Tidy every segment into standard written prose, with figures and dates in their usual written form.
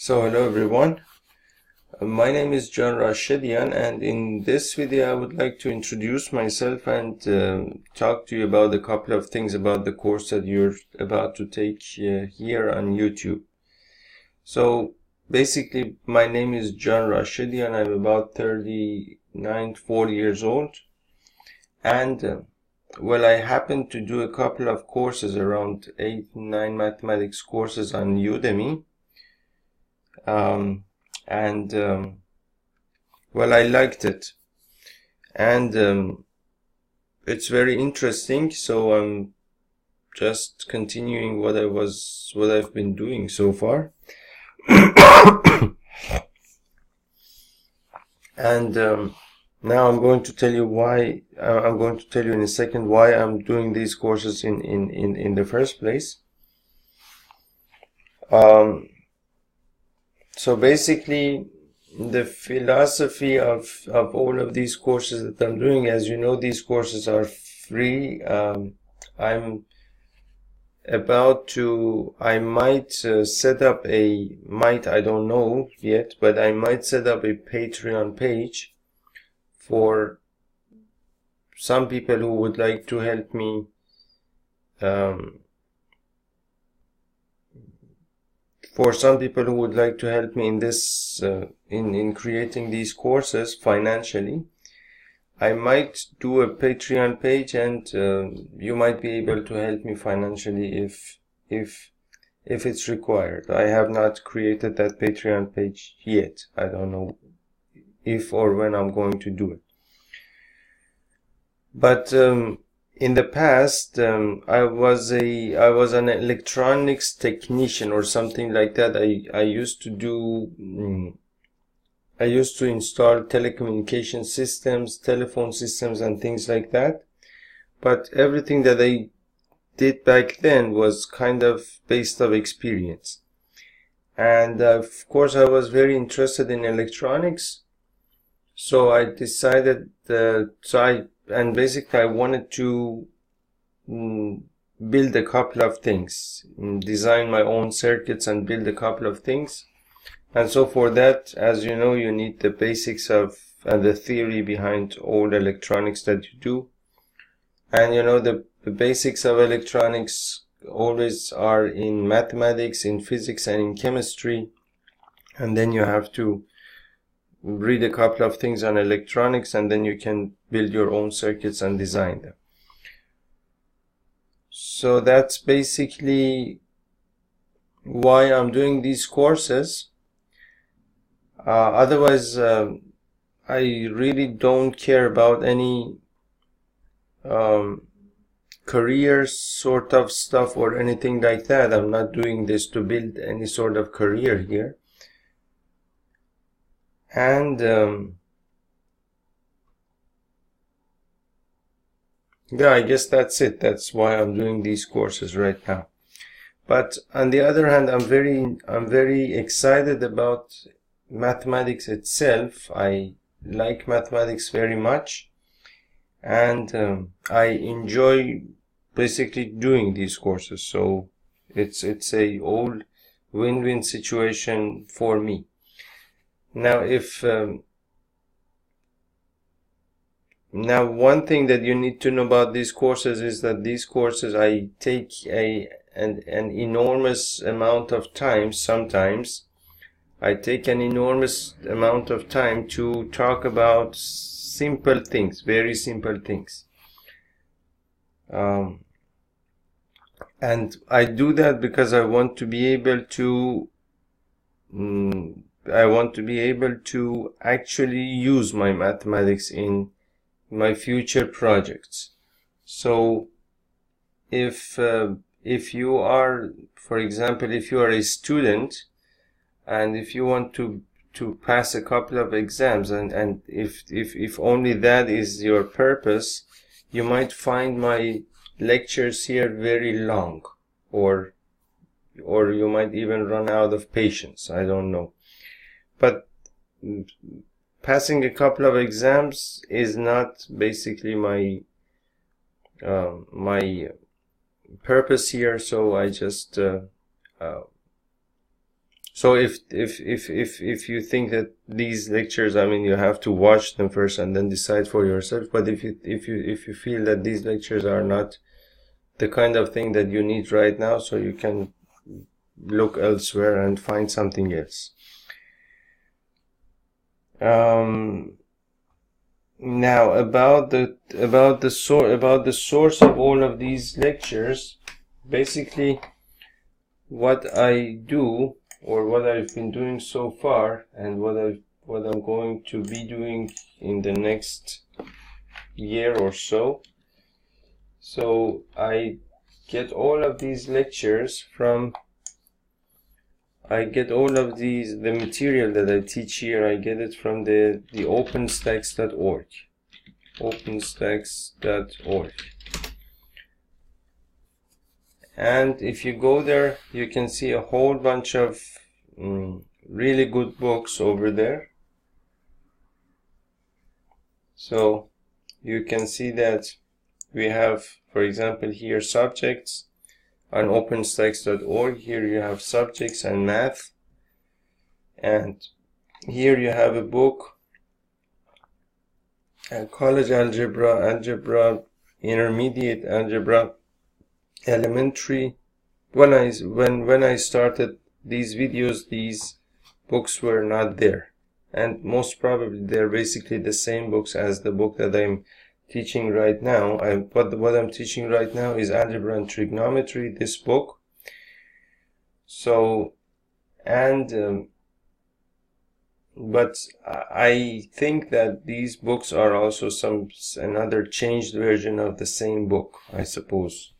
Hello everyone. My name is John Rashidian, and in this video I would like to introduce myself and talk to you about a couple of things about the course that you're about to take here on YouTube. So basically, my name is John Rashidian. I'm about 40 years old, and well, I happen to do a couple of courses, around 8-9 mathematics courses on Udemy. Well, I liked it, and it's very interesting, so I'm just continuing what I've been doing so far. And now I'm going to tell you why. I'm going to tell you in a second why I'm doing these courses in the first place. So basically, the philosophy of all of these courses that I'm doing, as you know, these courses are free. I might set up I don't know yet, but I might set up a Patreon page for some people who would like to help me in this in creating these courses financially. I might do a Patreon page, and you might be able to help me financially if it's required. I have not created that Patreon page yet. I don't know if or when I'm going to do it. But in the past, I was an electronics technician or something like that. I used to install telecommunication systems, telephone systems, and things like that. But everything that I did back then was kind of based on experience. And of course, I was very interested in electronics. So I decided basically I wanted to build a couple of things, design my own circuits and build a couple of things. And so for that, as you know, you need the basics of the theory behind all electronics that you do. And you know, the basics of electronics always are in mathematics, in physics, and in chemistry. And then you have to read a couple of things on electronics, and then you can build your own circuits and design them. So that's basically why I'm doing these courses. Otherwise, I really don't care about any career sort of stuff or anything like that. I'm not doing this to build any sort of career here. And yeah, I guess that's it. That's why I'm doing these courses right now. But on the other hand, I'm very excited about mathematics itself. I like mathematics very much, and I enjoy basically doing these courses. So it's a whole win-win situation for me. Now, now one thing that you need to know about these courses is that these courses, I take an enormous amount of time. Sometimes I take an enormous amount of time to talk about simple things, very simple things. And I do that because I want to be able to actually use my mathematics in my future projects. So if you are, for example, if you are a student and if you want to pass a couple of exams, and if only that is your purpose, you might find my lectures here very long, or you might even run out of patience. I don't know. But passing a couple of exams is not basically my purpose here. So So if you think that these lectures, I mean, you have to watch them first and then decide for yourself. But if you feel that these lectures are not the kind of thing that you need right now, so you can look elsewhere and find something else. Now about the source of all of these lectures, basically what I do, or what I've been doing so far, and what I'm going to be doing in the next year or so. So I get all of these lectures from, the material that I teach here, I get it from the openstacks.org. openstacks.org. And if you go there, you can see a whole bunch of really good books over there. So you can see that we have, for example, here subjects on openstacks.org. Here you have subjects and math, and here you have a book, college algebra, intermediate algebra, elementary. When I started these videos, these books were not there, and most probably they're basically the same books as the book that I'm teaching right now. What I'm teaching right now is Algebra and Trigonometry, this book. So, and but I think that these books are also another changed version of the same book, I suppose.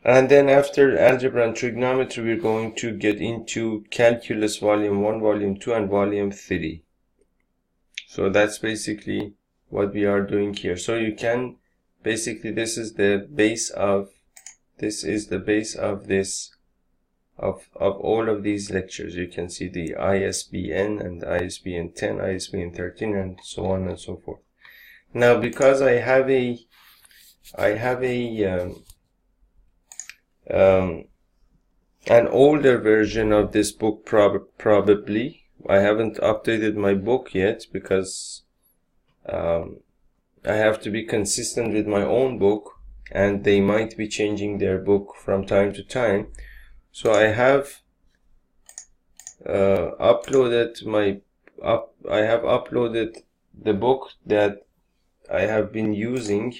And then after Algebra and Trigonometry, we're going to get into Calculus Volume 1, Volume 2, and Volume 3. So that's basically what we are doing here. So you can basically, this is the base of all of these lectures. You can see the ISBN and ISBN 10, ISBN 13, and so on and so forth. Now, because I have an older version of this book, probably. I haven't updated my book yet because I have to be consistent with my own book, and they might be changing their book from time to time. So I have uploaded the book that I have been using.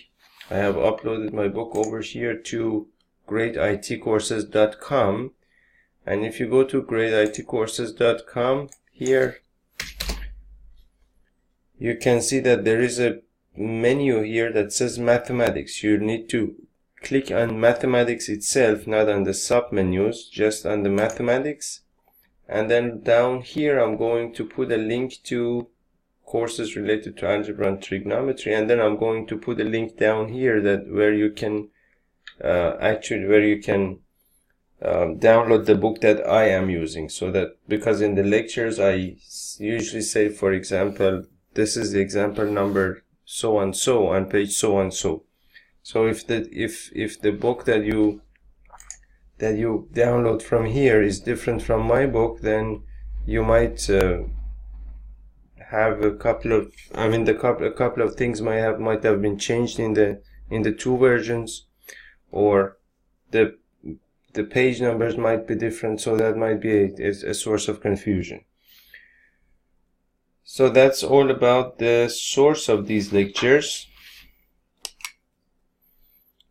I have uploaded my book over here to greatitcourses.com, and if you go to greatitcourses.com, here you can see that there is a menu here that says mathematics. You need to click on mathematics itself, not on the sub menus, just on the mathematics. And then down here I'm going to put a link to courses related to algebra and trigonometry, and then I'm going to put a link down here where you can download the book that I am using. So that, because in the lectures I usually say, for example, this is the example number so and so on page so and so. So if the book that you download from here is different from my book, then you might have a couple of things might have been changed in the two versions, or the page numbers might be different, so that might be a source of confusion. So that's all about the source of these lectures.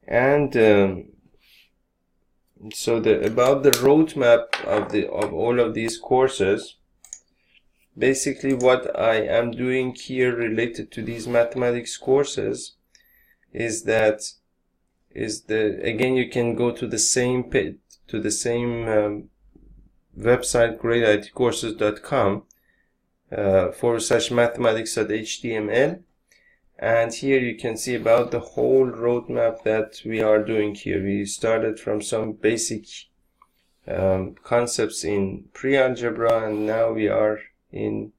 And about the roadmap of all of these courses. Basically, what I am doing here related to these mathematics courses is again, you can go to the same page, to the same website, greatitcourses.com /mathematics.html, and here you can see about the whole roadmap that we are doing here. We started from some basic concepts in pre-algebra, and now we are in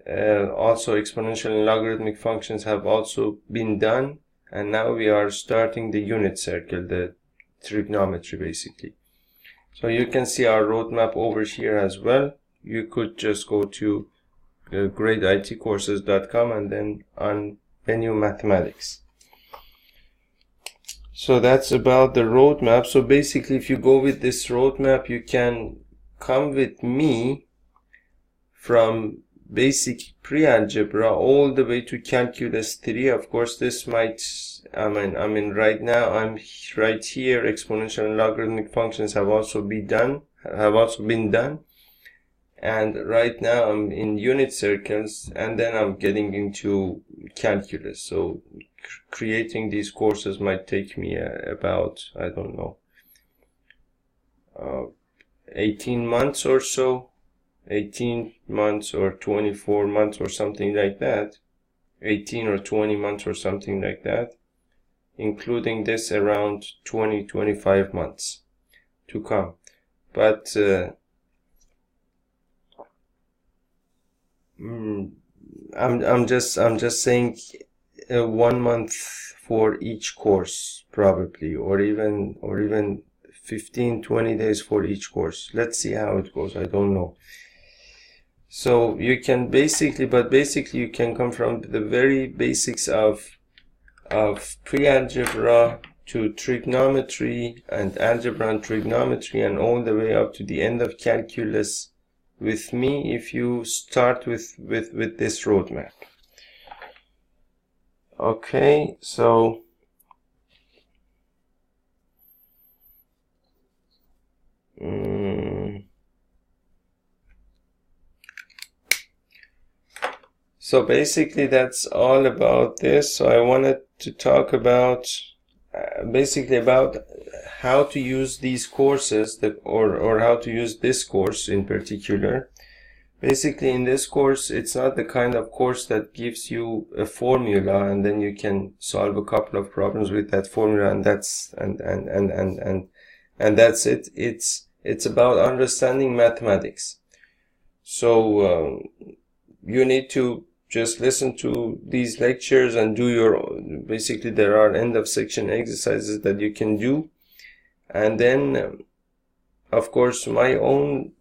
also exponential and logarithmic functions have also been done, and now we are starting the unit circle, the trigonometry basically. So you can see our roadmap over here as well. You could just go to greatitcourses.com and then on menu mathematics. So that's about the roadmap. So basically, if you go with this roadmap, you can come with me from basic pre-algebra all the way to calculus 3. Of course, this might, I mean right now I'm right here. Exponential and logarithmic functions have also been done. And right now I'm in unit circles, and then I'm getting into calculus. So creating these courses might take me about, I don't know, 18 months or so. 18 months or 24 months or something like that. 18 or 20 months or something like that. Including this, around 20-25 months to come. But I'm just saying 1 month for each course, probably, or even 15-20 days for each course. Let's see how it goes. I don't know. So you can basically you can come from the very basics of pre-algebra to trigonometry and algebra and trigonometry, and all the way up to the end of calculus with me if you start with this roadmap. Okay, so so basically that's all about this. So I wanted to talk about basically about how to use these courses, or how to use this course in particular. Basically, in this course, it's not the kind of course that gives you a formula and then you can solve a couple of problems with that formula and that's that's it. It's about understanding mathematics. So you need to just listen to these lectures and do your, basically there are end of section exercises that you can do, and then of course my own,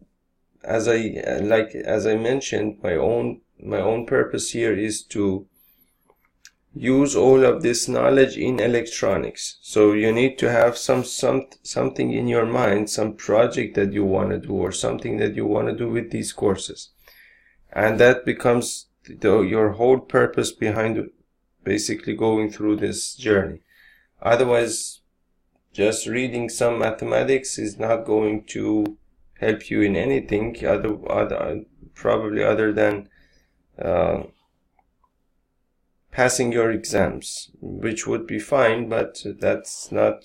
as I mentioned, my own purpose here is to use all of this knowledge in electronics. So you need to have something in your mind, some project that you want to do, or something that you want to do with these courses, and that becomes your whole purpose behind basically going through this journey. Otherwise, just reading some mathematics is not going to help you in anything probably other than passing your exams, which would be fine, but that's not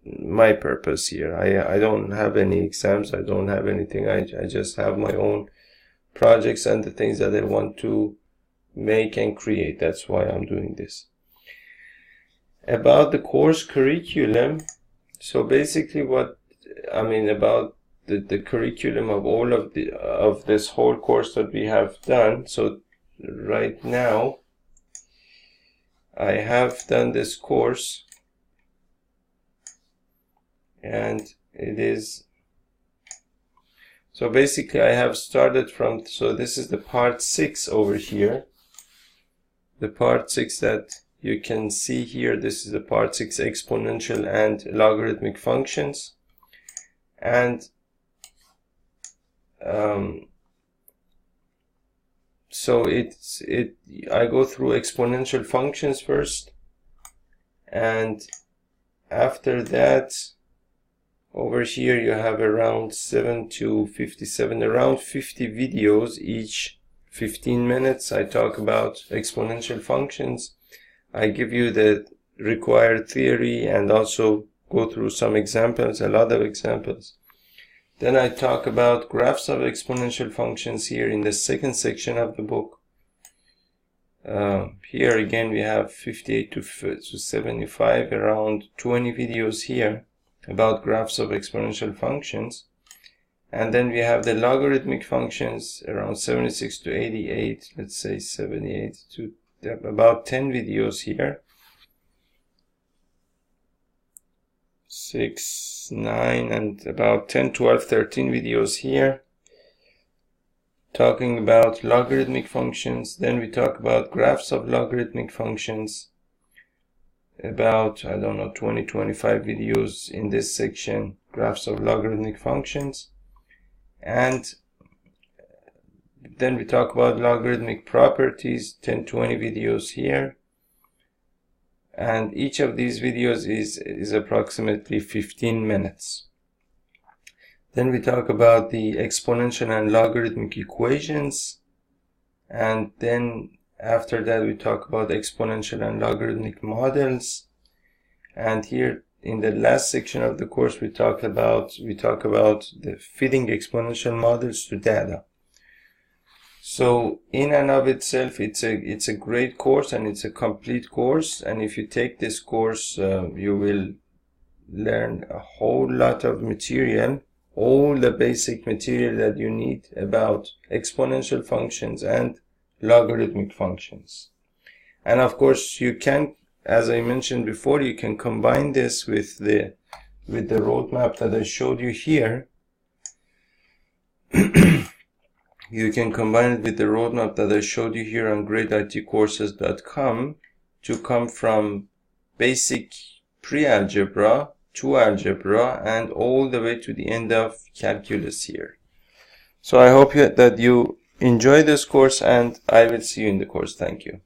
my purpose here. I don't have any exams, I don't have anything. I just have my own projects and the things that I want to make and create. That's why I'm doing this. About the course curriculum, so basically what I mean about the curriculum of all of this whole course that we have done. So right now I have done this course, and it is, so basically I have started from, so this is the part 6 over here, the part 6 that you can see here. This is the part 6, exponential and logarithmic functions. And so I go through exponential functions first, and after that over here you have around 7 to 57, around 50 videos, each 15 minutes. I talk about exponential functions. I give you the required theory and also go through some examples, a lot of examples. Then I talk about graphs of exponential functions here in the second section of the book. Here again we have 58 to 75, around 20 videos here about graphs of exponential functions. And then we have the logarithmic functions, around 76 to 88, let's say 78 to about 10 videos here. 6, 9, and about 10, 12, 13 videos here talking about logarithmic functions. Then we talk about graphs of logarithmic functions, about, I don't know, 20, 25 videos in this section, graphs of logarithmic functions. And then we talk about logarithmic properties, 10, 20 videos here. And each of these videos is approximately 15 minutes. Then we talk about the exponential and logarithmic equations. And then after that we talk about exponential and logarithmic models. And here in the last section of the course we talk about the fitting exponential models to data. So in and of itself, it's a great course, and it's a complete course. And if you take this course, you will learn a whole lot of material, all the basic material that you need about exponential functions and logarithmic functions. And of course, you can, as I mentioned before, you can combine this with the roadmap that I showed you here. You can combine it with the roadmap that I showed you here on greatitcourses.com to come from basic pre-algebra to algebra and all the way to the end of calculus here. So I hope that you enjoy this course, and I will see you in the course. Thank you.